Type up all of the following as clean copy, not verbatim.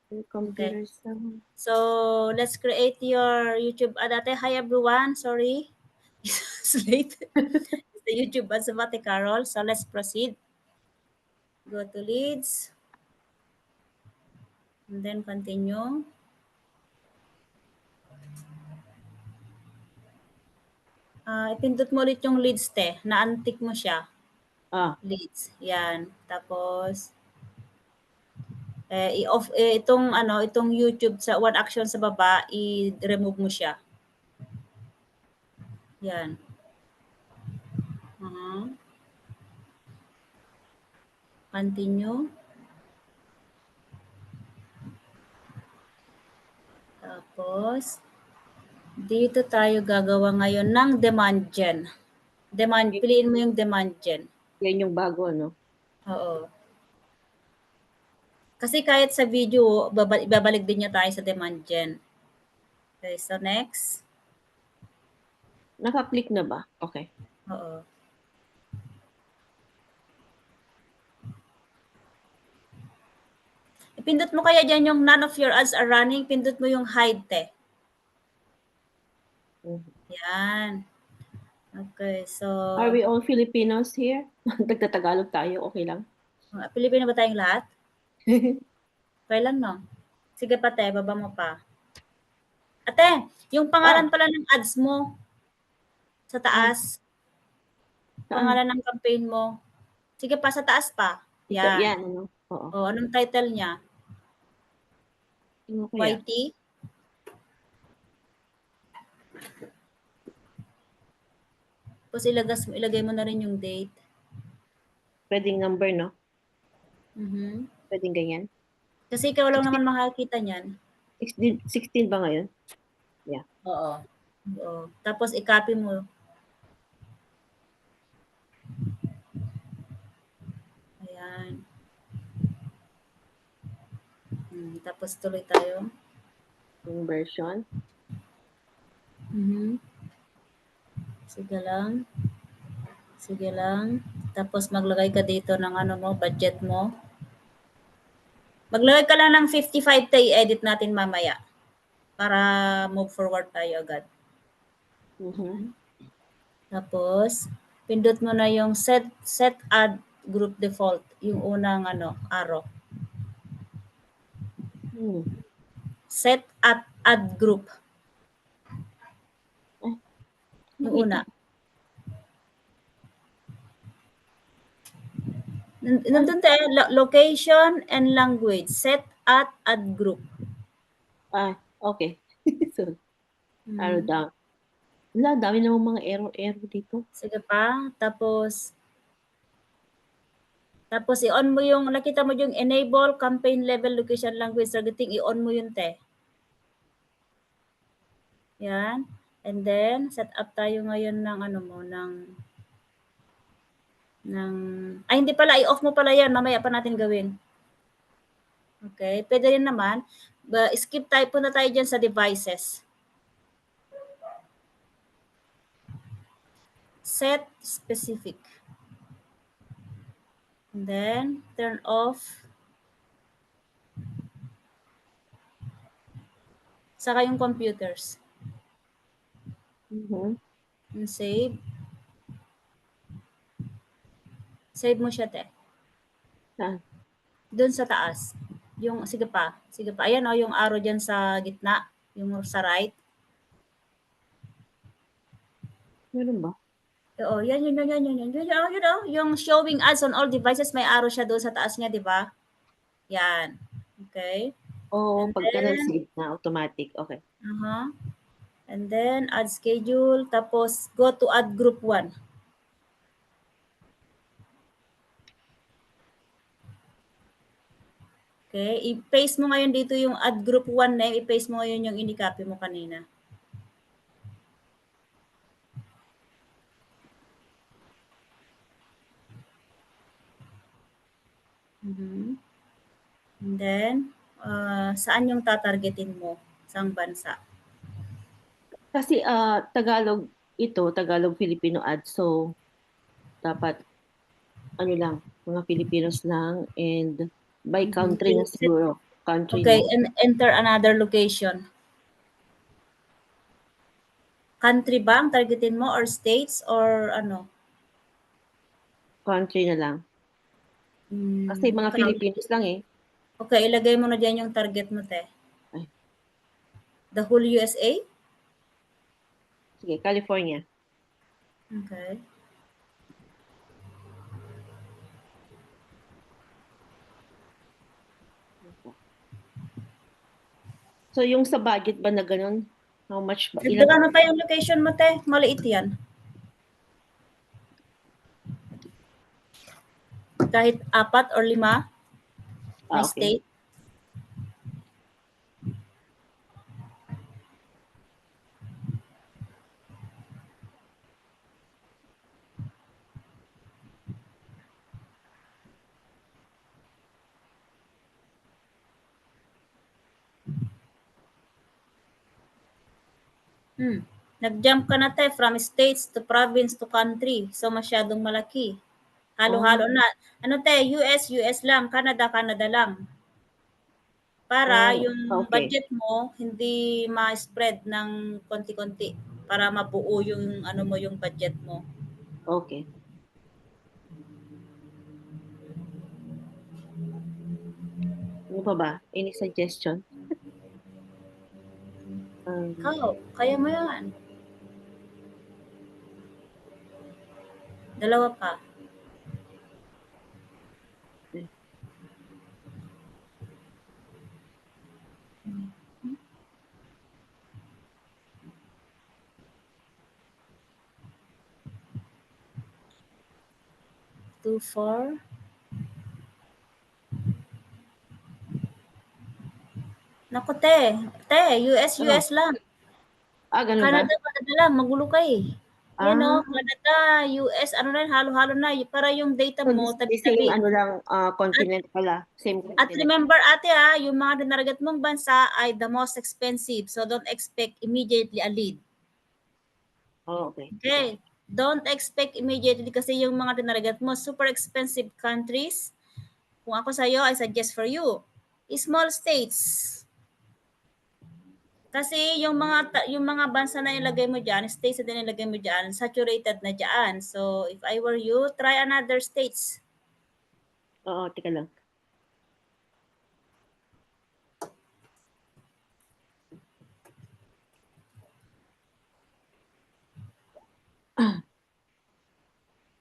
Computers. So let's create your YouTube ad. Hi everyone, sorry. It's late. It's the YouTube ad sa Mate Carol. So let's proceed. Go to leads. And then continue. Ipindot mo ulit yung leads Na-untick mo siya. Leads. Yan. Tapos i-off itong YouTube sa one action sa baba, i-remove mo siya. Yan. Continue. Tapos dito tayo gagawa ngayon ng demand gen. Piliin mo yung demand gen. Yan yung bago, no? Oo. Kasi kahit sa video, ibabalik din niya tayo sa demand gen. Okay, so next. Naka-click na ba? Okay. Oo. Ipindot mo kaya dyan yung none of your ads are running, pindot mo yung hide Yan. Okay, so... Are we all Filipinos here? Nagtatagalog tayo, okay lang? Pilipino ba tayong lahat? Okay lang, no? Sige pa, baba mo pa. Ate, yung pangalan pala ng ads mo sa taas. Pangalan ng campaign mo. Sige pa, sa taas pa. Yan. Yan, ano? Oo. Anong title niya? YT? Tapos ilagay mo na rin yung date. Pwedeng number, no? Pwedeng ganyan. Kasi ikaw lang naman makakita niyan. 16 ba ngayon? Yeah. Oo. Tapos i-copy mo. Ayan. Tapos tuloy tayo. Yung version. Sige lang. Tapos maglagay ka dito ng budget mo. Maglagay ka lang ng 55 i-edit natin mamaya. Para move forward tayo agad. Tapos, pindot mo na yung set ad group default. Yung unang arrow. Set ad group. Yung una. Nandun location and language. Set ad group. Okay. So, arrow down. Wala, dami namang mga error dito. Sige pa. Tapos i-on mo yung, nakita mo yung enable campaign level location language targeting, i-on mo yun Yan. And then, set up tayo ngayon ng hindi pala, i-off mo pala yan. Mamaya pa natin gawin. Okay. Pwede rin naman. Skip tayo, punta tayo dyan sa devices. Set specific. And then, turn off. Saka yung computers. And save. Save mo siya, Doon sa taas. Sige pa. Ayan yung arrow dyan sa gitna. Yung sa right. Meron ba? Oo, yan. Yung showing ads on all devices, may arrow siya doon sa taas niya, di ba? Yan. Okay. Pagka na-save na, automatic. Okay. And then, add schedule. Tapos, go to add group 1. Okay. I-paste mo ngayon dito yung add group 1 name. I-paste mo ngayon yung ini-copy mo kanina. And then, saan yung tatargetin mo? Saang bansa? Kasi Tagalog Filipino ads. So, dapat mga Filipinos lang and by country na siguro. Country Okay, na. and enter another location. Country ba ang targetin mo or states or ano? Country na lang. Kasi mga Okay. Filipinos lang eh. Okay, ilagay mo na diyan yung target mo, te. Ay, The whole USA? sige, California. Okay. So, yung sa budget ba na ganun? How much ba? Ilan? Dagdagan mo pa yung location mo, te. Maliit yan. Kahit 4 or 5 na Okay. state. Nag-jump ka na, te, from states to province to country. So, masyadong malaki. Halo-halo Oh, na. Ano, te, US lang. Canada, Canada lang. Para oh, yung okay. budget mo hindi ma-spread ng konti-konti para mabuo yung ano mo yung budget mo. Okay. Ano pa ba? Any suggestion? Ikaw, kaya mo yan. Dalawa pa. Two, four. Naku, te. Te, Ano? US lang. Ganun ba? Canada, Canada lang. Magulo ka eh. Yan o, Ah, Canada, US, ano na, halo-halo na. Para yung data so mo, the same tabi-tabi. ano lang, At, continent pala. Same at continent. remember, ate yung mga dinaragat mong bansa ay the most expensive. So, don't expect immediately a lead. Oh, okay. Okay? Don't expect immediately kasi yung mga dinaragat mo, super expensive countries. Kung ako sa'yo, I suggest for you, small states. Kasi yung mga bansa na ilagay mo diyan, states na din ilagay mo diyan, saturated na diyan. So if I were you, try another states. Oo, tika lang.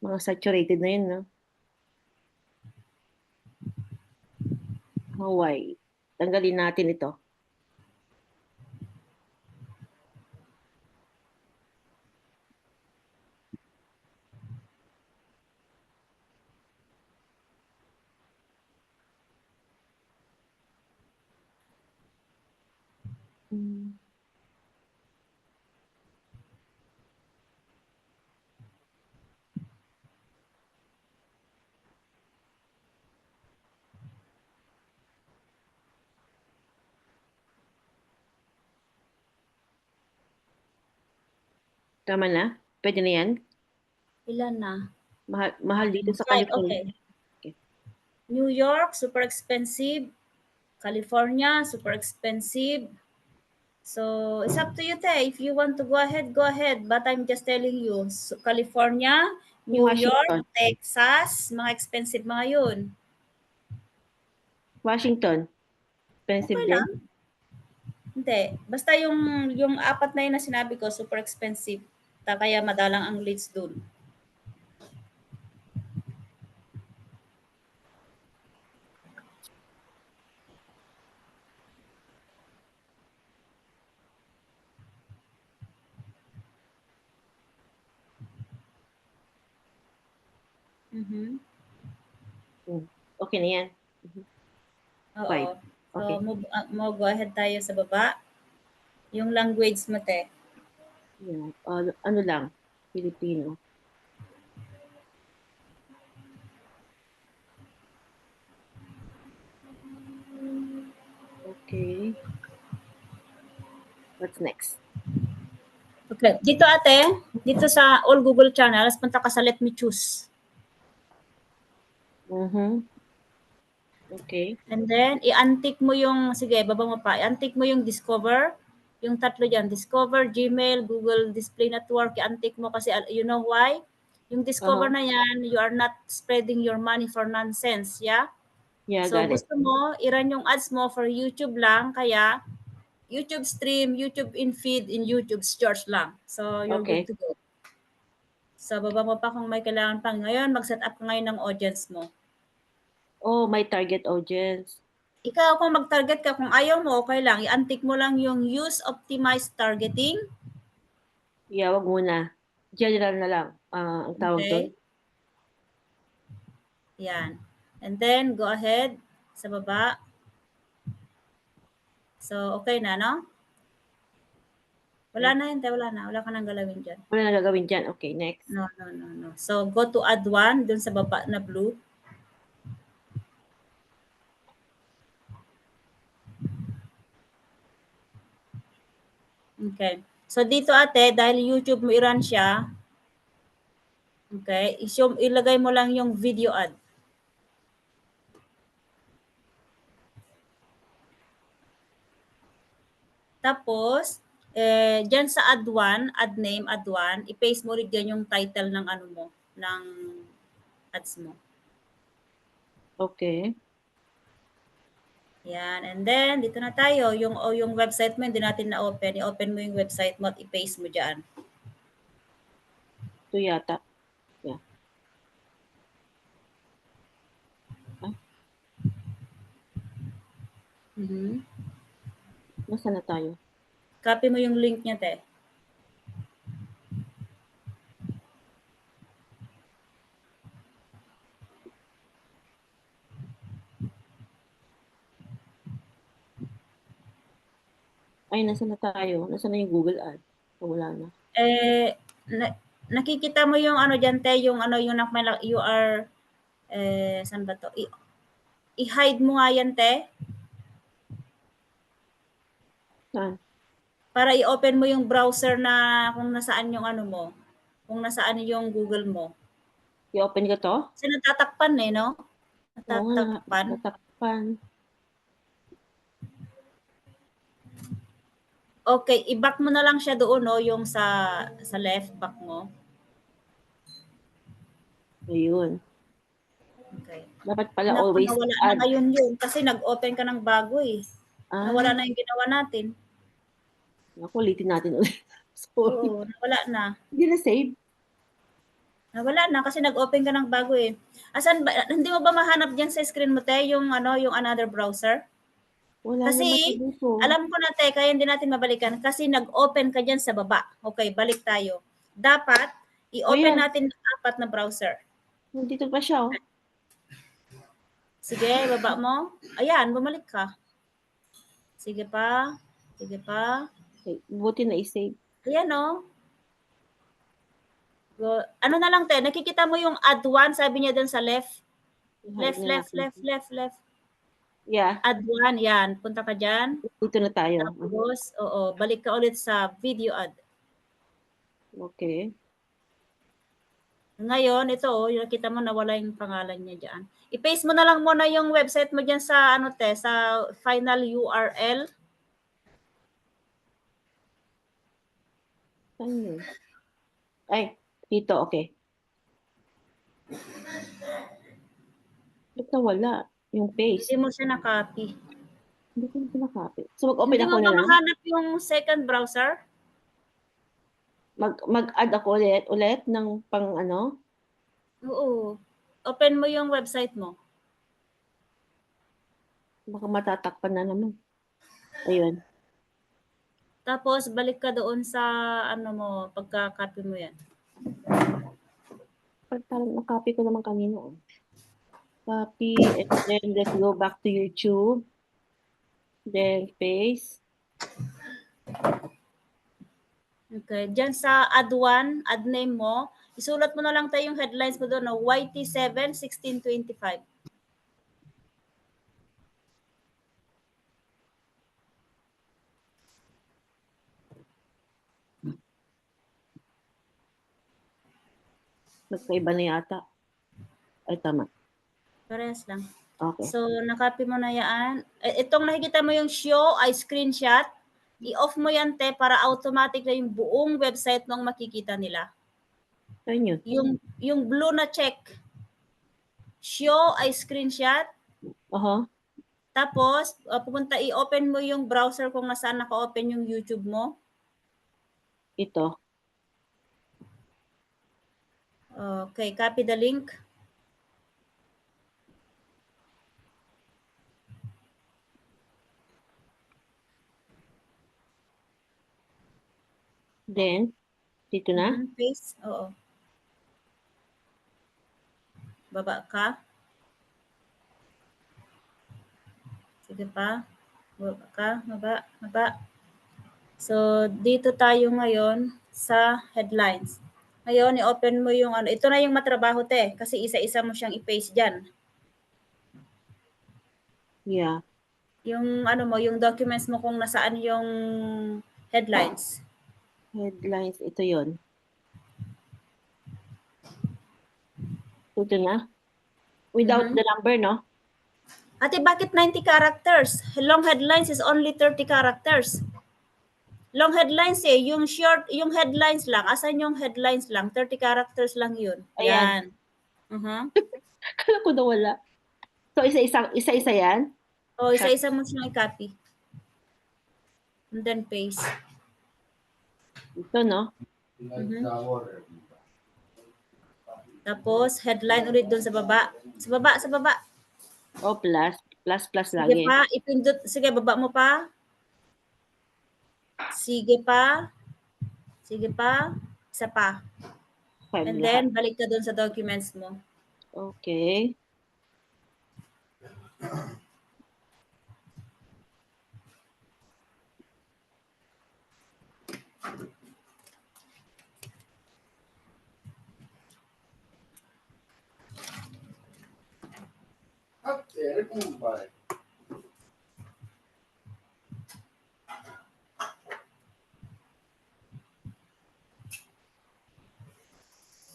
Mga saturated na yun, no? Hawaii. Tanggalin natin ito. Hmm. Tama na? Pwede na yan? Ilan na? Mahal dito sa Five, California. okay. Okay. New York, super expensive. California, super expensive. So it's up to you, te. If you want to go ahead, go ahead. But I'm just telling you, so, California, Yung New York, Washington. Texas, mga expensive mga yun. Washington. Expensive Okay din. lang. Hindi. Basta yung 4 na yun na sinabi ko, super expensive. Kaya madalang ang leads dun. Mhm. Okay na yan. Oo. 5. So, Okay. go ahead tayo sa baba. Yung language mo, te. Yeah. Ano lang? Filipino. Okay. What's next? Okay. Dito, ate, dito sa all Google channels, punta ka sa Let Me Choose. Mm-hmm. Okay. And then, i-untick mo yung, sige, baba mo pa, i-untick mo yung Discover, yung tatlo dyan, Discover, Gmail, Google Display Network, i-untick mo kasi, you know why? Yung Discover na yan, you are not spreading your money for nonsense, yeah? Yeah, So, got it. gusto mo, i-run yung ads mo for YouTube lang, kaya, YouTube stream, YouTube in feed, in YouTube search lang. So, you're good Okay. to go. So, baba mo pa kung may kailangan pang. Ngayon, mag-set up ka ngayon ng audience mo. Oh, my target audience. Ikaw, kung mag-target ka, kung ayaw mo, okay lang. I-untick mo lang yung use optimized targeting. Yeah, wag muna. General na lang. Ang tawag doon. Okay? Yan. And then, go ahead sa baba. So, okay na, no? Wala Okay. na yun, wala na. Wala ka nang galawin dyan. Wala na gagawin dyan. Okay, next. No, no, no, no. So, go to add one, dun sa baba na blue. Okay. So, dito ate, dahil YouTube mo i-run siya, okay, ilagay mo lang yung video ad. Tapos, dyan sa add one, add name, add one, i-paste mo rin dyan yung title ng ano mo, ng ads mo. Okay. Yan. And then, dito na tayo. Yung website mo, hindi natin na-open. I-open mo yung website mo at i-paste mo dyan. Ito yata. Yeah. Mm-hmm. Nasaan na tayo? Copy mo yung link niya, te. Ay, nasaan na tayo? Nasaan na yung Google Ad? Wala na. Nakikita mo yung ano dyan, te, yung ano, yung you are, saan ba to? I-hide mo nga yan, te. Saan? Para i-open mo yung browser na kung nasaan yung ano mo. Kung nasaan yung Google mo. I-open ko to? Kasi natatakpan eh, no? Oo nga, Natatakpan. natakpan. Okay, i-back mo na lang siya doon, no? Yung sa left back mo. Ayun. Okay. Dapat pala Naku, always nawala na add. ngayon yun kasi nag-open ka ng bago eh. Nawala Ah, na yung ginawa natin. naku, ulitin natin ulit. Sorry. Oo, nawala na. Hindi na save. Nawala na kasi nag-open ka ng bago eh. Asan ba, hindi mo ba mahanap diyan sa screen mo, te, yung ano, yung another browser? Wala naman Kasi dito. alam ko na, te, kaya hindi natin mabalikan kasi nag-open ka diyan sa baba. Okay, balik tayo. Dapat O i-open yan, natin ang apat na browser. nandito pa siya oh. Sige, baba mo. Ayan, bumalik ka. Sige pa. Sige pa. Okay, buti na i-save. Ayan oh. Ano na lang, te, nakikita mo yung add one, sabi niya dun sa left. I-hide Left, na left, natin. left, left, left. Yeah, Add one, yan. Punta ka dyan. dito na tayo. Tapos, oo, balik ka ulit sa video ad. Okay. Ngayon, ito, yung nakita mo nawala yung pangalan niya dyan. I-paste mo na lang muna yung website mo dyan sa, ano te, sa final URL. Saan yun? Ay, dito, okay. Ba't nawala? Yung paste. Hindi mo siya na-copy. Hindi ko na pinakopy. So, mag-open Hindi ako mo na ba lang? mahanap yung second browser? Mag-add ako ulit ng pang ano? Oo. Open mo yung website mo. Baka matatakpan na naman. Ayun. Tapos, balik ka doon sa, ano mo, pagka-copy mo yan. Parang na-copy ko naman kanina. Oh. Copy, and then let's go back to YouTube. Then paste. Okay. Diyan sa add one, add name mo, isulat mo na lang tayo yung headlines mo doon, no? YT7 1625. Nagkaiba na yata. Ay, tama. Parehas lang. Okay. So, nakopy mo na yan. Itong nakikita mo yung show ay screenshot. I-off mo yan, te, para automatic na yung buong website nung makikita nila. Saan yun? Yung blue na check. Show ay screenshot. Aha. Tapos, pupunta, i-open mo yung browser kung nasaan naka-open yung YouTube mo. Ito. Okay, copy the link. Then, dito na? Paste. Oo. Baba ka. Sige pa. Baba ka. Baba. So, dito tayo ngayon sa headlines. Ngayon, i-open mo yung ano. Ito na yung matrabaho, te. Kasi isa-isa mo siyang i-paste dyan. Yeah. Yung ano mo, yung documents mo kung nasaan yung headlines. Headlines, ito yon. Ito na? Without the number, no? Ate, bakit 90 characters? Long headlines is only 30 characters. Long headlines yung short, yung headlines lang. Asan yung headlines lang? 30 characters lang yun. Ayan. Yan. Kala ko nawala. So, isa-isa yan? O, isa-isa mo siyang i-copy. And then paste. Ito, no? Tapos, headline ulit doon sa baba. Sa baba. Oh, plus Sige lagi. pa, ipindot. Sige, baba mo pa. Sige pa. Isa pa. And then, balik ka doon sa documents mo. Okay.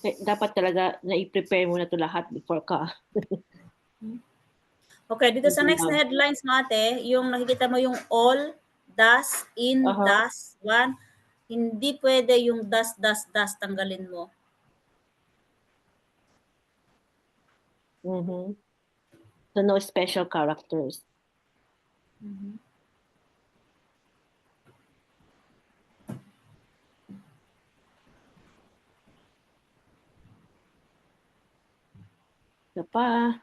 Dapat talaga na-i-prepare muna to lahat before ka. Okay, dito sa next na headlines natin, yung nakikita mo yung all, das, in, das, one, hindi pwede yung das, tanggalin mo. So, no special characters. Isa pa.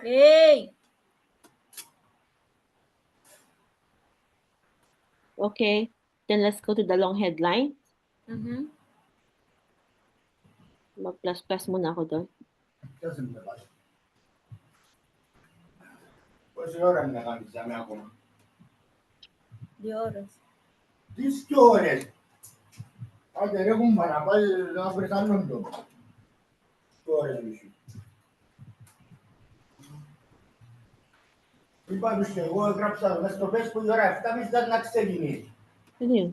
Hey! Okay. Then, let's go to the long headline. Mag-plus muna ako doon. Di oras. Distores. Agora como para não apertar no mundo. Distores bicho. Iba bicho, vou grapsar, mas to bez pojora, tam is that next segment. Ano yun?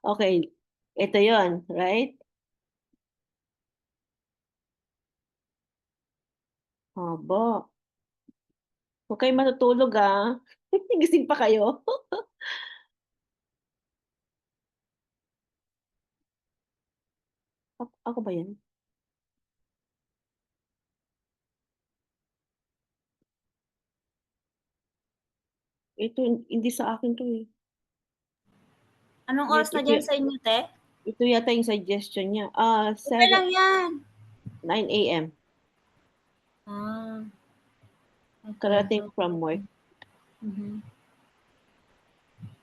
Okay. Ito yon, right? Haba. Huwag kayo matutulog, ah. Gising pa kayo. Ako ba yan? Ito, hindi sa akin to eh. Anong oras na dyan sa inyo, te? Ito yata yung suggestion niya. Okay lang yan. 9 a.m. Okay. Karating from work.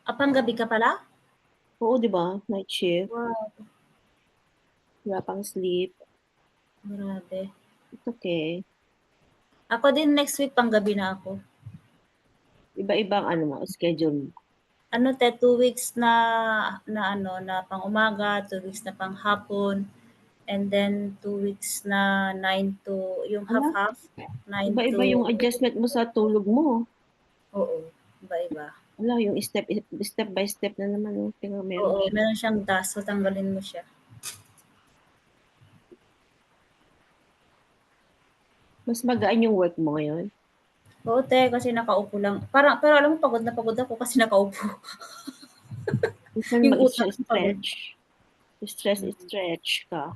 Apang gabi ka pala? Oo, di ba? Night shift. Wow. Wala pang sleep. Grabe. It's okay. Ako din next week pang gabi na ako. Iba-ibang schedule mo. Ano te, 2 weeks na pang umaga, 2 weeks na pang hapon, and then 2 weeks na 9 to, yung half-half, 9 Iba-iba to... yung adjustment mo sa tulog mo. Oo, iba-iba. Wala, yung step by step na naman. Oh. Pero meron Oo, siya. meron siyang dust. So, tanggalin mo siya. Mas magaan yung work mo ngayon. Oo, te, kasi nakaupo lang. Parang, pero alam mo, pagod na pagod ako kasi nakaupo. Minsan Yung utak ko pagod. mag-stretch. Stretch ka.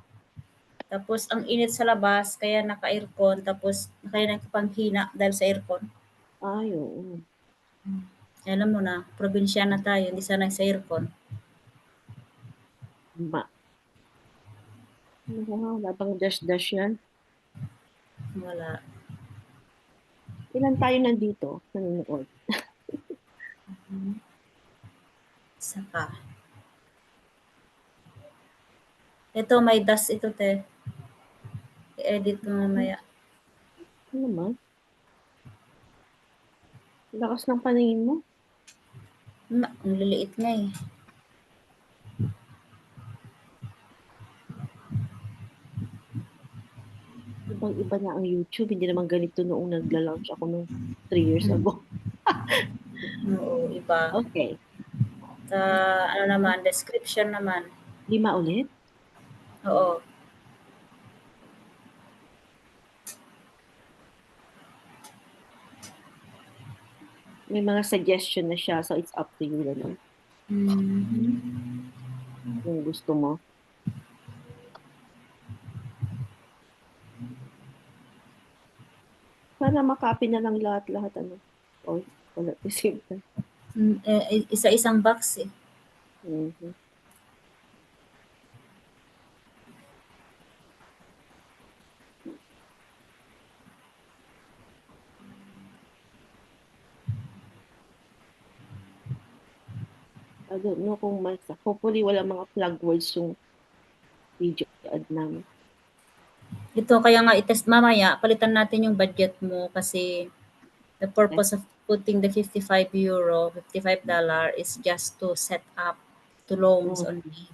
Tapos, ang init sa labas, kaya naka-aircon. Tapos, kaya nagpapanghina dahil sa aircon. Ay, oo. Alam mo na, probinsya na tayo, hindi sanay sa aircon. Ma. Wala bang dash-dash yan? Wala. Ilan tayo nandito nanonood? Saka. Ito, may dust ito, te. I-edit mo mamaya. Ano naman? Lakas ng paningin mo. Ang liliit nga eh. Ibang-iba na ang YouTube. Hindi naman ganito noong nagla-launch ako nung 3 years ago. Oo, iba. Okay. Ano naman, description naman. 5 ulit? Oo. May mga suggestion na siya. So, it's up to you naman. Kung gusto mo. Sana makapin na lang lahat-lahat. Ano? Or wala at the same time. Isa-isang box eh. Mhm. I don't know kung hopefully wala mga plug words yung video ad namin. Ito, kaya nga itest mamaya, palitan natin yung budget mo kasi the purpose of putting the €55, $55 is just to set up to loans Oh, only.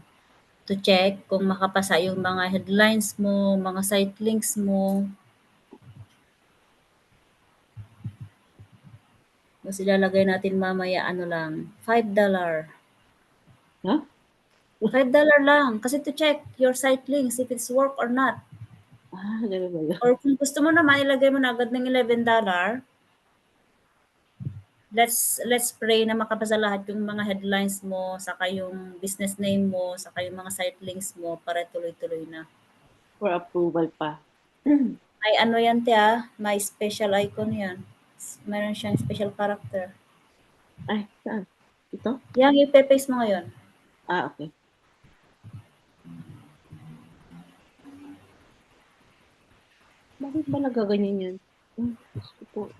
To check kung makapasa yung mga headlines mo, mga site links mo. Tapos ilalagay natin mamaya ano lang, $5. ha? $5 lang kasi to check your site links if it's work or not. Ganun ba yun? Or kung gusto mo naman ilagay mo na agad ng $11, let's pray na makapasa lahat yung mga headlines mo, saka yung business name mo, saka yung mga site links mo para tuloy-tuloy na. For approval pa. May ano yan te may special icon yan. Meron siyang special character. Ay, saan? Ito? Yang ipe-paste mo ngayon. Okay. Bakit ba nagaganyan yan? Gusto po.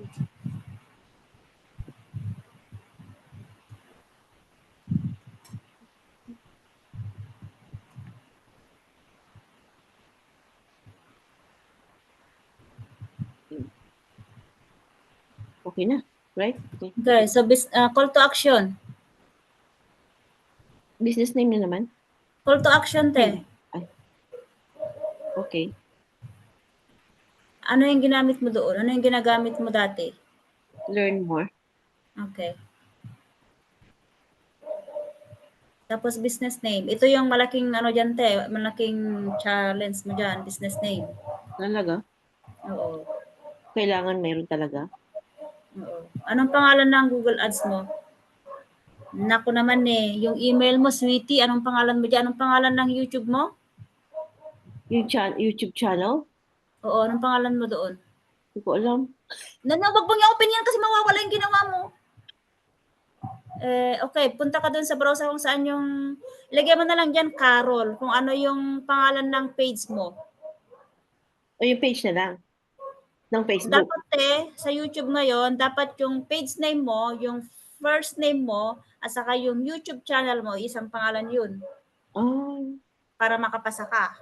Okay na, right? Okay. Okay, so call to action. Business name na naman? Call to action te. Ay. Okay. Ano yung ginamit mo doon? Ano yung ginagamit mo dati? Learn more. Okay. Tapos business name. Ito yung malaking ano dyan te, malaking challenge mo dyan, business name. Talaga? Oo. Kailangan meron talaga? Oo. Anong pangalan ng Google Ads mo? Naku naman eh, yung email mo, sweetie, anong pangalan mo dyan? Anong pangalan ng YouTube mo? Yung YouTube channel? Oo, anong pangalan mo doon? Hindi ko alam. Wag mong i-open yan kasi mawawala yung ginawa mo. Okay, punta ka doon sa browser kung saan yung, ilagay mo na lang dyan, Carol, kung ano yung pangalan ng page mo. O yung page na lang? Ng Facebook? Dapat sa YouTube ngayon, dapat yung page name mo, yung first name mo, at saka yung YouTube channel mo, isang pangalan yun. Para makapasa ka.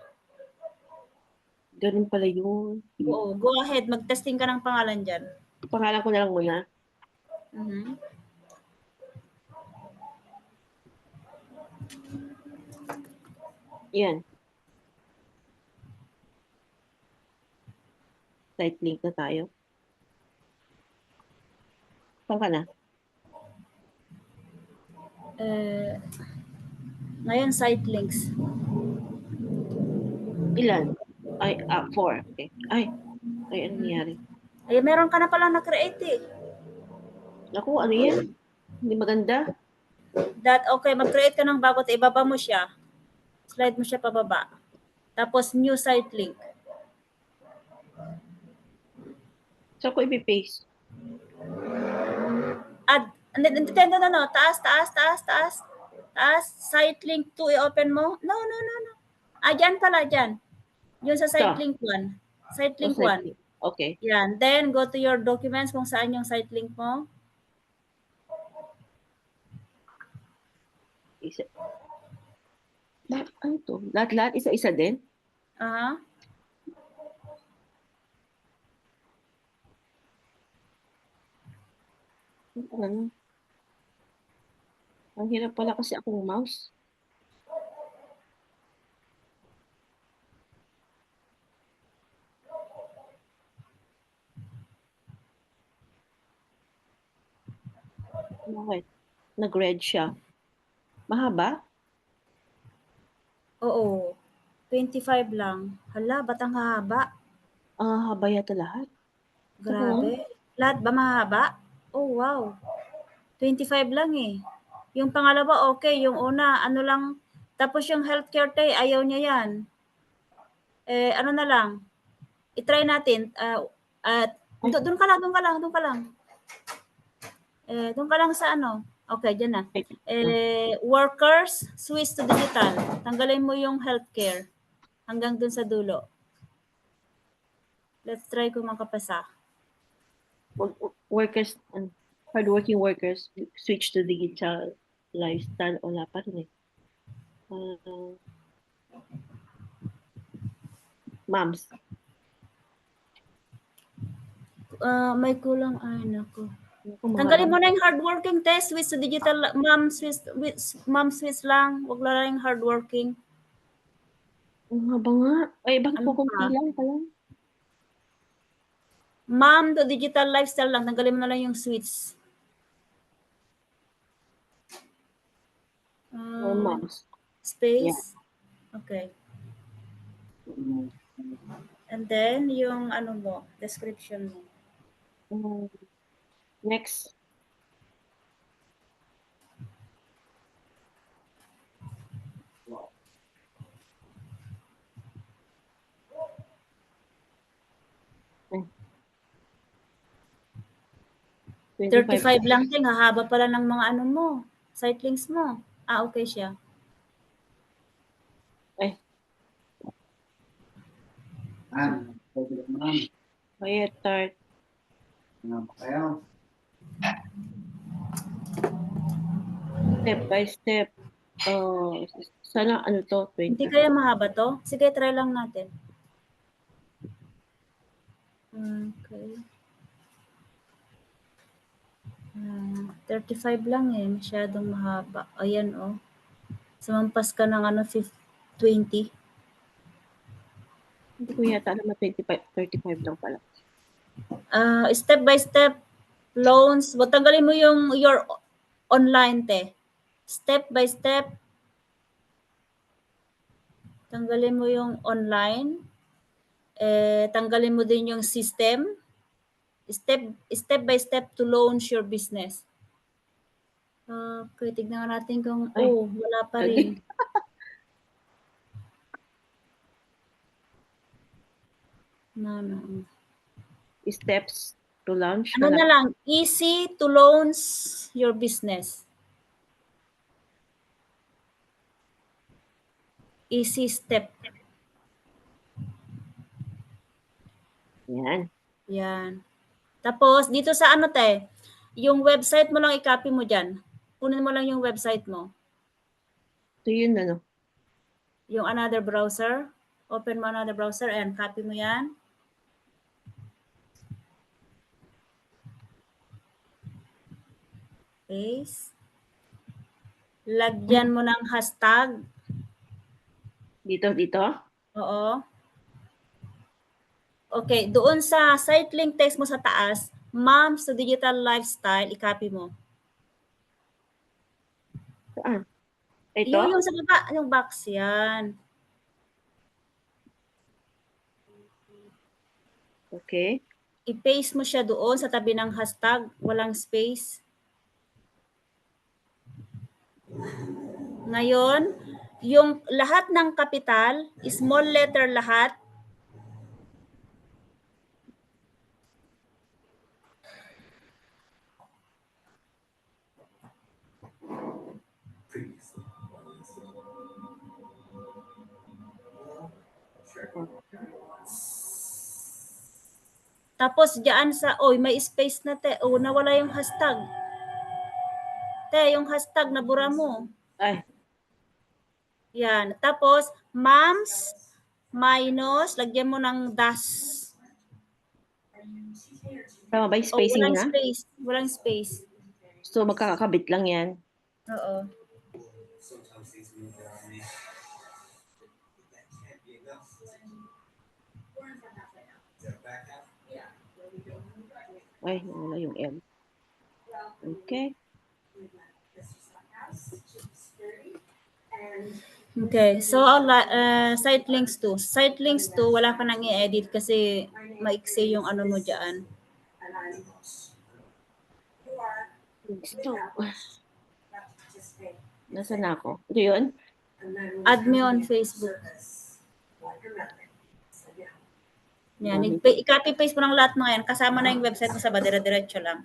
Ganun pala yun. Oo, go ahead, mag-testing ka ng pangalan dyan. Pangalan ko na lang muna. Yan. Site link na tayo. Saan ka na? Ngayon, site links. Ilan? Ay, 4. Okay. Ay, ano nangyari? Ay, meron ka na pala na-create eh. Naku, ano yan? Hindi maganda. Okay, mag-create ka ng bago, ibaba mo siya. Slide mo siya pababa. Tapos, new site link. So, ko ipipaste. Add, no. Taas. Site link 2, i-open mo. No. Dyan pala, dyan. Yun sa site Ito. link 1. Site link Oh, 1. okay. Yan. Then, go to your documents kung saan yung site link mo. Isa. Ano to? Lahat-lahat? Isa-isa din? Aha. Ano? Ang hirap pala kasi akong mouse. Bakit? Nag-red siya. Mahaba? Oo. 25 lang. Hala, ba't ang hahaba? Haba yata lahat. Grabe. Lahat ba mahaba? Oh, wow. 25 lang eh. Yung pangalawa, okay. Yung una, ano lang. Tapos yung healthcare tay, ayaw niya yan. Ano na lang. I-try natin. Doon ka lang. Doon ka lang sa ano. Okay, dyan na. Workers, switch to digital. Tanggalin mo yung healthcare. Hanggang dun sa dulo. Let's try kung makapasa. Workers, hardworking workers switch to digital lifestyle. Wala pa rin eh. Moms. May kulang. Ay, naku. Tanggalin mo na yung hardworking test, switch to digital, mom switch lang. Huwag lang yung hardworking. Ang haba nga. Ay, bakit Ano po kung pilang ka lang? Mom to digital lifestyle lang. Tanggalin mo na lang yung switch. Moms. Space. Yeah. Okay. And then, yung ano mo, description mo. Next. Ay. 35 lang din. Hahaba pala ng mga ano mo. Site links mo. Okay siya. Ay. Quiet start. Step by step. Sana ano to? 20. Hindi kaya mahaba to? Sige, try lang natin. Okay. 35 lang eh. Masyadong mahaba. Ayan oh. Sumampas ka ng 20. Hindi ko yata naman 35 lang pala. Step by step loans. Tanggalin mo yung your online te. Step by step. Tanggalin mo yung online. Tanggalin mo din yung system. Step by step to launch your business. Okay, tignan natin kung wala pa rin. No. Steps to launch. Ano na lang, easy to launch your business. Easy step. Yan. Tapos, dito sa ano te, yung website mo lang i-copy mo dyan. Kunin mo lang yung website mo. Ito yun ano? Yung another browser. Open mo another browser and copy mo yan. Paste. Lagyan mo ng hashtag. Dito? Oo. Okay, doon sa site link text mo sa taas, Moms to Digital Lifestyle, i-copy mo. Saan? Ito? Yung sa baba, yung box yan. Okay. I-paste mo siya doon sa tabi ng hashtag, walang space. Ngayon, yung lahat ng kapital, small letter lahat, tapos diyan sa, may space na te, nawala yung hashtag. Te, yung hashtag nabura mo. Ay, Yan. Tapos, moms, minus, lagyan mo ng dash. tama ba yung spacing Walang niya? space. Walang space. So, magkakabit lang yan. Oo. Ay, wala yung M. Okay. Okay. So, site links 2. Site links 2, wala ka nang i-edit kasi maiksi yung ano mo dyan. Gusto. Nasaan na ako? Ito yun? Add me on Facebook. Yan. I-copy paste mo ng lahat mo yan. Kasama na yung website mo sa dire-diretso lang.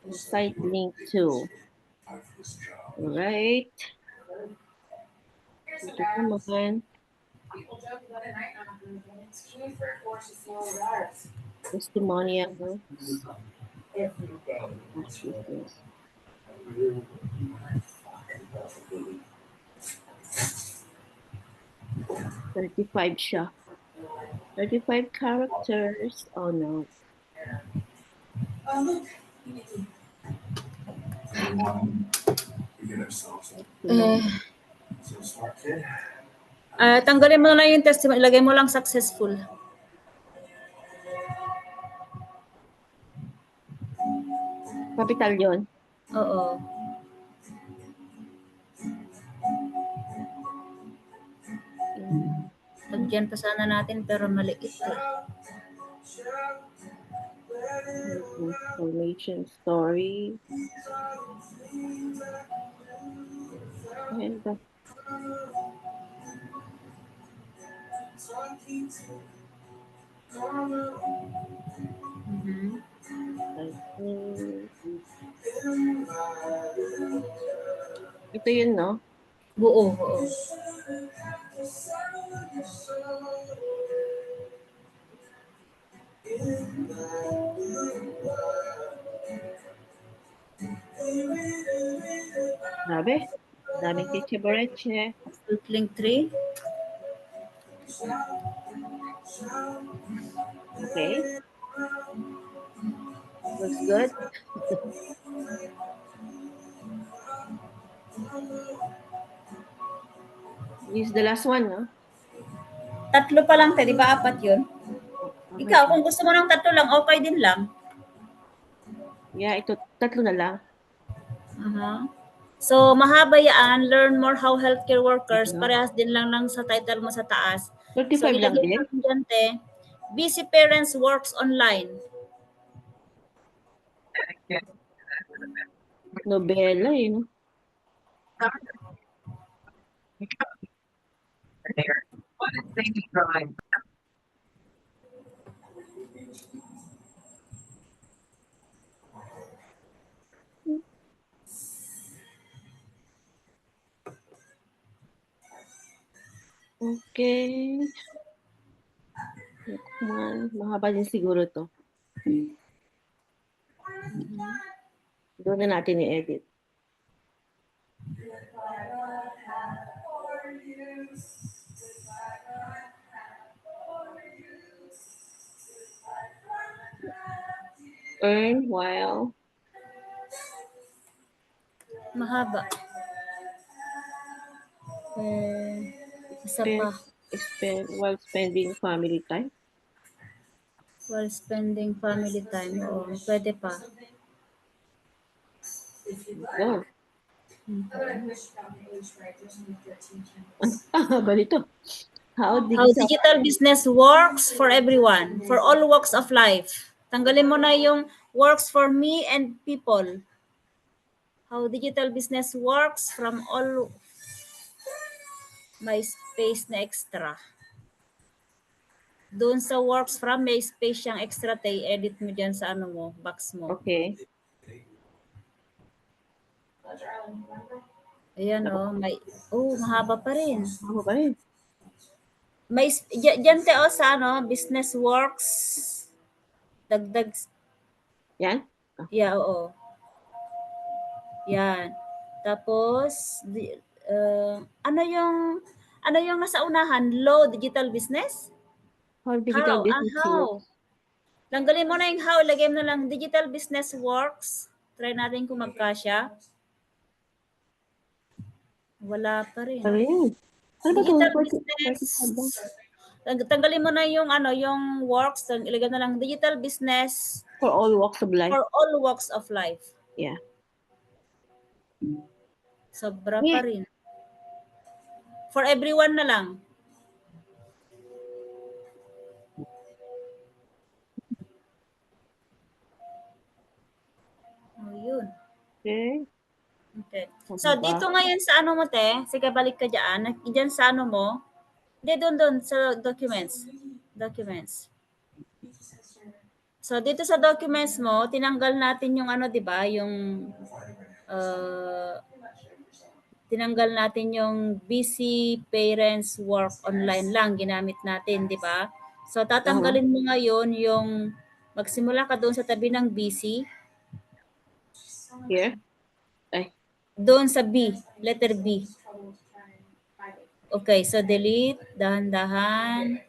Site link 2. Alright. Ito naman. Testimonials. $35 siya. 35 characters. Oh no. Tanggalin mo na lang yung testimony. Ilagay mo lang successful. Capital yun. Oo. Lagyan pa sana natin pero maliit eh. Information story. And ito yun, no? Buo. Grabe. Daming Teacher Boreche. Link 3. Okay. Looks good. This is the last one, no? Tatlo pa lang, di ba? 4 yun? Okay. Ikaw, kung gusto mo ng 3 lang, okay din lang. Yeah, ito, 3 na lang. So, mahaba yan. Learn more how healthcare workers. Parehas din lang ng sa title mo sa taas. 35 So, lang ilagay din? natin dyan, te. Busy parents works online. Nobela, eh, no? Okay. Mahaba din siguro to. Doon na natin i-edit. Earn while Mahaba. Isa pa. while spending family time. While spending family time. Oo, pwede pa. Go. Ang haba nito. How How digital business works for everyone, for all walks of life. Tanggalin mo na yung works for me and people. How digital business works from all may space na extra. Doon sa works from may space yung extra tay, edit mo dyan sa ano mo, box mo. Okay. Ayan may, mahaba pa rin. Ako pa rin. May, dyan te sa business works, dagdag, Yan? yeah, oo. Yan. Tapos, ano yung nasa unahan? Low digital business? How digital How? business How? Tanggalin mo na yung how, lagay mo na lang digital business works. Try natin kung magkasya. Wala pa rin. Ano yan? Ano ba ito? Digital business. Tanggalin mo na yung yung works, ilagay na lang digital business For all walks of life. for all walks of life. Yeah. Sobra Yeah. pa rin. For everyone na lang. Yun. Okay. Okay. So, dito ngayon sa ano mo, te, sige, balik ka dyan. Dyan sa ano mo, hindi, doon, sa documents. Documents. So, dito sa documents mo, tinanggal natin yung di ba, yung, tinanggal natin yung busy parents work online lang, ginamit natin, di ba? So, tatanggalin mo ngayon yung, magsimula ka doon sa tabi ng busy. Here. Ay. Doon sa B, letter B. Okay, so delete, dahan-dahan,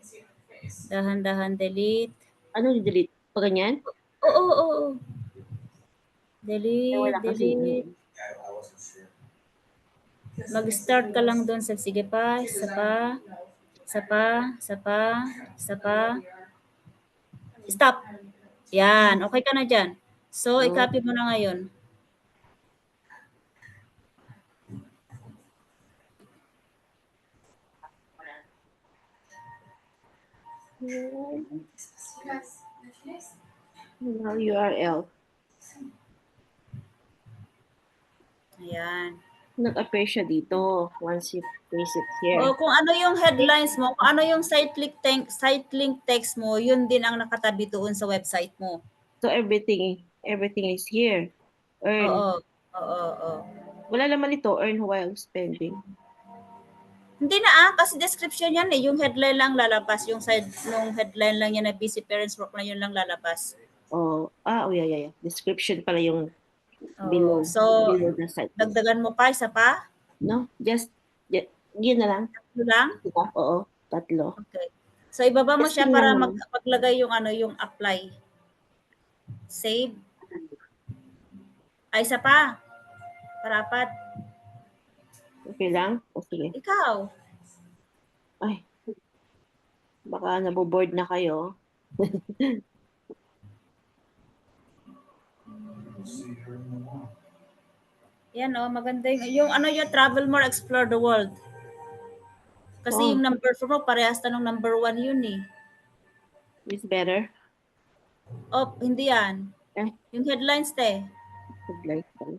delete. Ano delete? Pa ganyan? Oo. Wala kasi. Delete. Mag-start ka lang doon sa sige pa, isa pa. Stop. Yan, okay ka na dyan. So, i-copy mo na ngayon. Now URL. Ayan. Nag-appear siya dito once you paste it here. O kung ano yung headlines mo, kung ano yung site link text mo, yun din ang nakatabi doon sa website mo. So everything is here. Earn. Oo. Wala naman ito, earn while spending. Hindi na kasi description yan eh. Yung headline lang lalabas. Yung side nung headline lang yan na busy parents work na yun lang lalabas. Yeah. Description pala yung below. So, below the site. Dagdagan mo pa, isa pa? No, just yun na lang. Tatlo lang? Oo, 3. Okay. So, ibaba mo Just siya yun para lang. maglagay yung yung apply. Save. Ay, isa pa. Para 4. Okay lang? O sige. Ikaw. Ay. Baka naboboard na kayo. Yan maganda yung yung travel more, explore the world. Kasi yung number 4 mo, parehas na nung number 1 yun eh. It's better? Hindi yan. Yung headlines te. Headlines pala.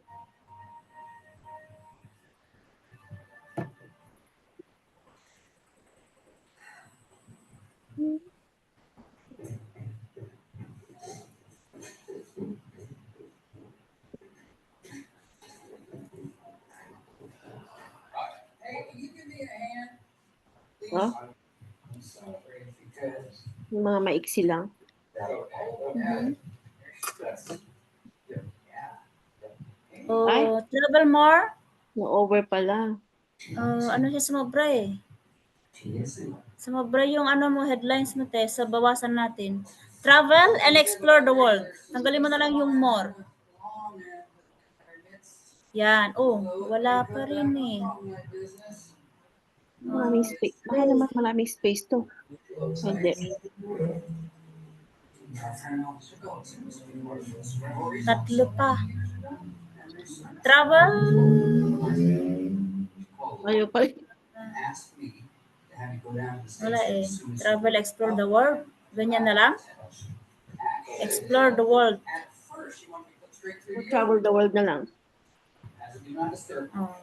Yung mga maiksi lang. Travel more? Na-over pala. Ano siya sumobra eh. Sumobra yung mo, headlines mo te. So, bawasan natin. Travel and explore the world. Tanggalin mo na lang yung more. Yan. Wala pa rin eh. Maraming space. Baka naman maraming space to. Hindi. 3 pa. Travel. Ayaw pa rin. Wala eh. Travel, explore the world. Ganyan na lang. Explore the world. Travel the world na lang. Oh.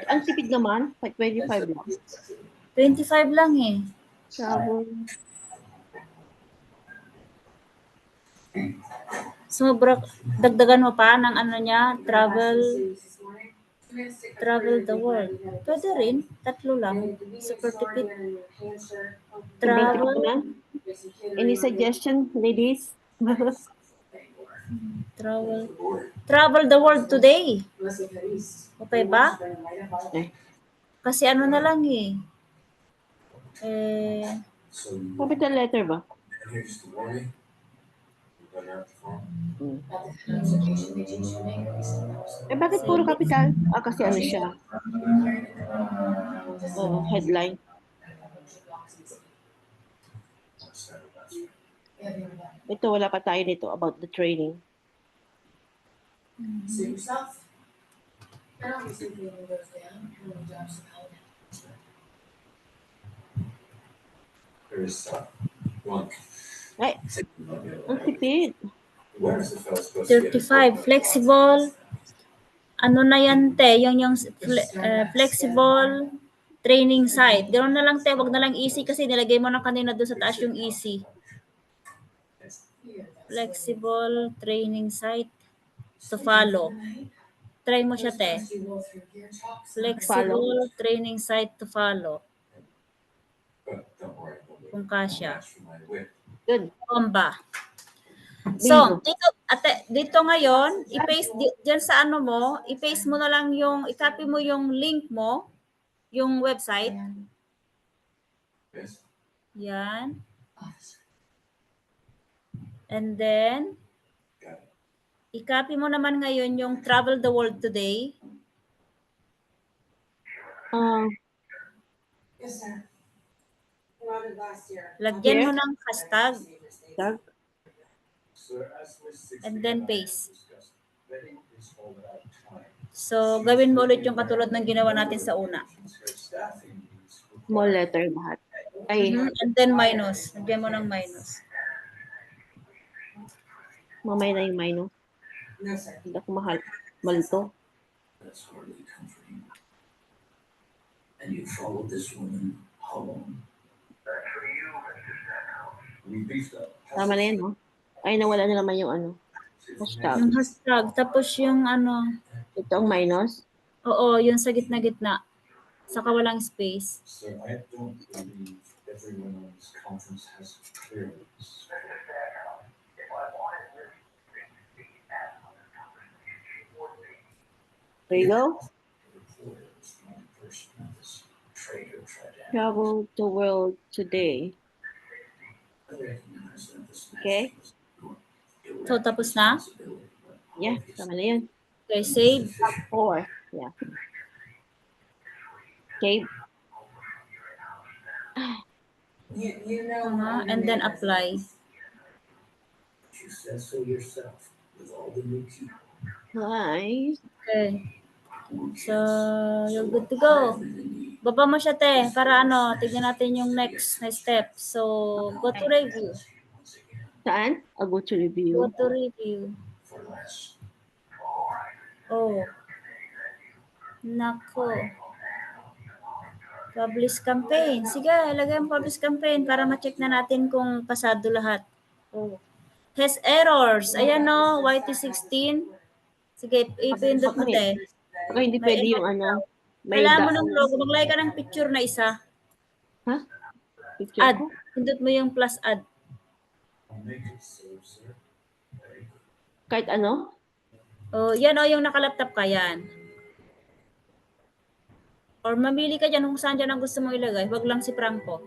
Ang tipid naman. 25 lang. 25 lang eh. Travel. Sumobra, dagdagan mo pa ng ano niya, travel the world. Pwede rin, 3 lang. Super tipid. Sobrang tipid Travel, na. Any suggestion, ladies? travel the world today. Okay ba? Eh, Kasi ano na lang eh. capital letter ba? Hmm. Eh, bakit puro capital? Kasi ano siya? Headline. Ito, wala pa tayo nito about the training. Ay, ang tipid. 35, flexible. Ano na yan, te? Yung flexible training site. Ganoon na lang, te. Wag na lang easy kasi nilagay mo na kanina doon sa taas yung easy. Flexible training site to follow. Try mo siya, te. Flexible training site to follow. Kung kasya. Good. Bomba. Bingo. So, dito ngayon, i-paste diyan sa ano mo, i-paste mo na lang i-copy mo yung link mo, yung website. Yan. And then, i-copy mo naman ngayon yung Travel the World Today. Lagyan mo ng hashtag. And then paste. So, gawin mo ulit yung katulad ng ginawa natin sa una. Small letter lahat. Ay, And then minus. Lagyan mo ng minus. mamay na yung minus. Hindi ako malito. And you followed this woman home. Tama na yan, no? Ay, nawala na naman yung ano. Hashtag. Yung hashtag. Tapos yung ano. Ito ang minus. Oo, yung sa gitna-gitna. Saka walang space. So I don't believe everyone on this conference has clearance. There you go. Travel the world today. Okay? So, tapos na? Yeah, tama na yun. Okay, save. 4. Yeah. Okay. And then apply. You said so yourself with all the new people. Nice. Okay. So, you're good to go. Baba mo siya, te, para tignan natin yung next na step. So, go to review. Saan? I'll go to Go review. to review. Oh. Nako. Publish campaign. Sige, lagay ang publish campaign para ma-check na natin kung pasado lahat. Oh. Has errors. Ayan no, YT16. Sige, ipindot mo, te. Baka hindi May pwede yung error ano. May Kailangan mo ng logo. Maglagay ka ng picture na isa. Ha? Picture Add. ko? Pindot mo yung plus add. Kahit ano? Oh, yan yung nakalaptop ka yan. Or mamili ka dyan kung saan dyan ang gusto mong ilagay. Wag lang si Franco.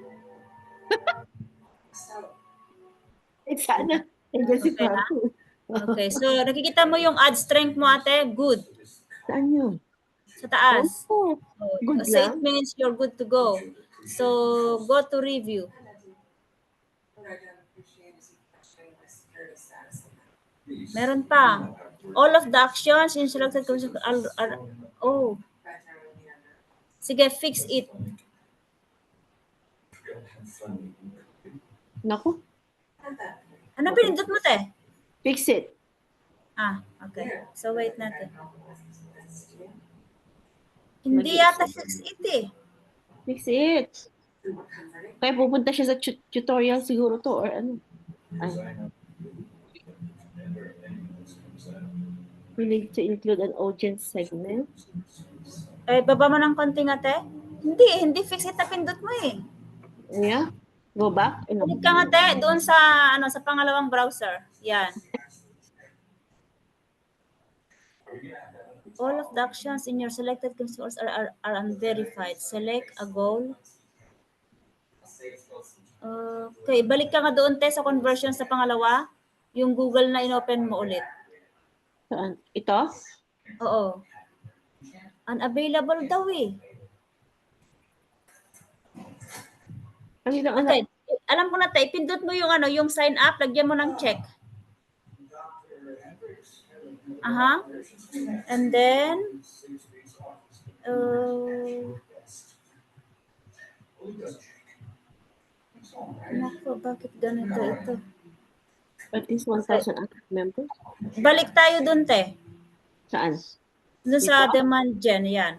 Sana. Nandiyan si Okay na? Franco. Okay, so nakikita mo yung add strength mo, ate? Good. Saan yun? Sa taas. Oh, good So it lang. means you're good to go. So go to review. Meron pa. All of the actions in selected conditions are oh. Sige, fix it. Naku, Ano pinindot mo, te? fix it. Ah, okay. So, wait natin. Hindi yata fix it eh. Fix it. Kaya pupunta siya sa tutorial siguro to or ano. We need to include an audience segment. Eh, baba mo ng konti nga, te. Hindi fix it na pindot mo eh. Yeah. Go back. Ano? Balik ka nga, te, doon sa, sa pangalawang browser. Yan. All of the actions in your selected consoles are unverified. Select a goal. Okay, balik ka nga doon, te, sa conversion sa pangalawa. Yung Google na inopen mo ulit. Saan? Ito? Oo. Unavailable daw eh. Ang ilang Okay, alam ko na, te, pindot mo yung yung sign up, lagyan mo ng check. Aha. And then, naku, bakit ganito ito? At least 1,000 active members. Balik tayo dun, te. Saan? Dun sa Dito? demand gen, yan.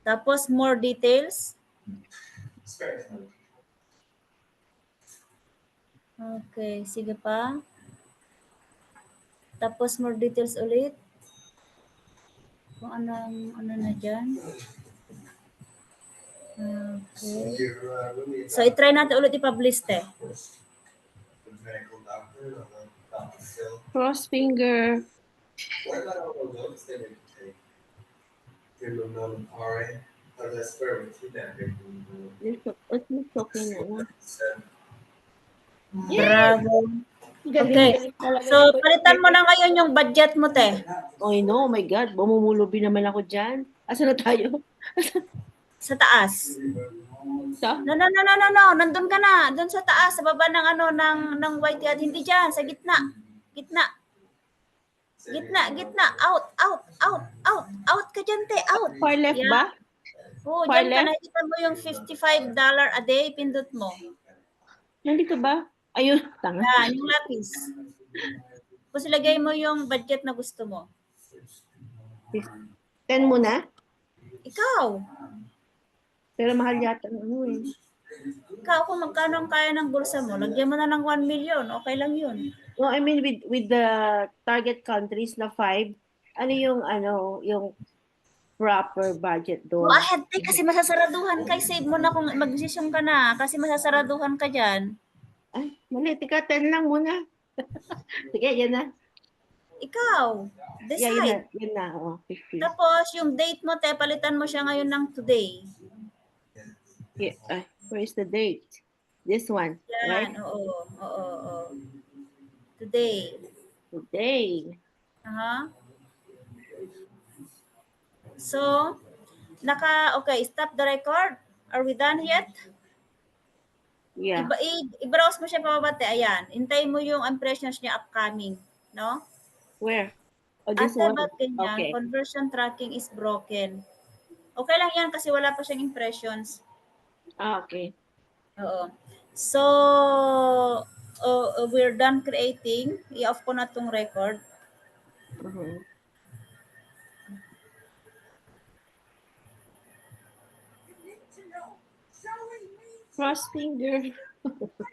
Tapos, more details. Okay, sige pa. Tapos, more details ulit. Kung ano na dyan. Okay. So, i-try natin ulit i-publish, te. Cross finger. It looks okay na. No? Bravo. Okay. Talaga So, palitan mo na ngayon yung budget mo, te. Oh, no, oh my God. Bumumulubi naman ako dyan. Asa na tayo? Sa taas. Sa? No. Nandun ka na. Doon sa taas, sa baba ng ng white yard. Hindi dyan, sa gitna. Gitna. Out ka dyan, te. Out. Far left Yeah. ba? Oo, Far dyan ka. left? Nakita mo yung $55 a day, pindot mo. Nandito ba? Ayun, tanga. Yan, yung lapis. Tapos ilagay mo yung budget na gusto mo. 10 muna? Ikaw. Pero mahal yata ng ano eh. Ikaw, kung magkano ang kaya ng bulsa mo, lagyan mo na ng 1 million. Okay lang yun. No, I mean with the target countries na 5, yung proper budget Go doon. ahead, te, kasi masasaraduhan ka. Save mo na kung mag-decision ka na. Kasi masasaraduhan ka dyan. Ay, mali. Tika, 10 lang muna. Sige, yan na. Ikaw, Yeah, decide. yun na. Oh, 50. Tapos, yung date mo, te, palitan mo siya ngayon ng today. Yeah, where is the date? This one, right? Yan, oo. Today. Today. Aha. So, okay, stop the record. Are we done yet? Yeah. I-browse mo siya pababa, te. Ayan. Hintayin mo yung impressions niya upcoming. No? Where? Oh, this Ate, one. ba't ganyan? Okay. Conversion tracking is broken. Okay lang yan kasi wala pa siyang impressions. Okay. Oo. So, we're done creating. I-off ko na tong record. Uh-huh. Cross finger.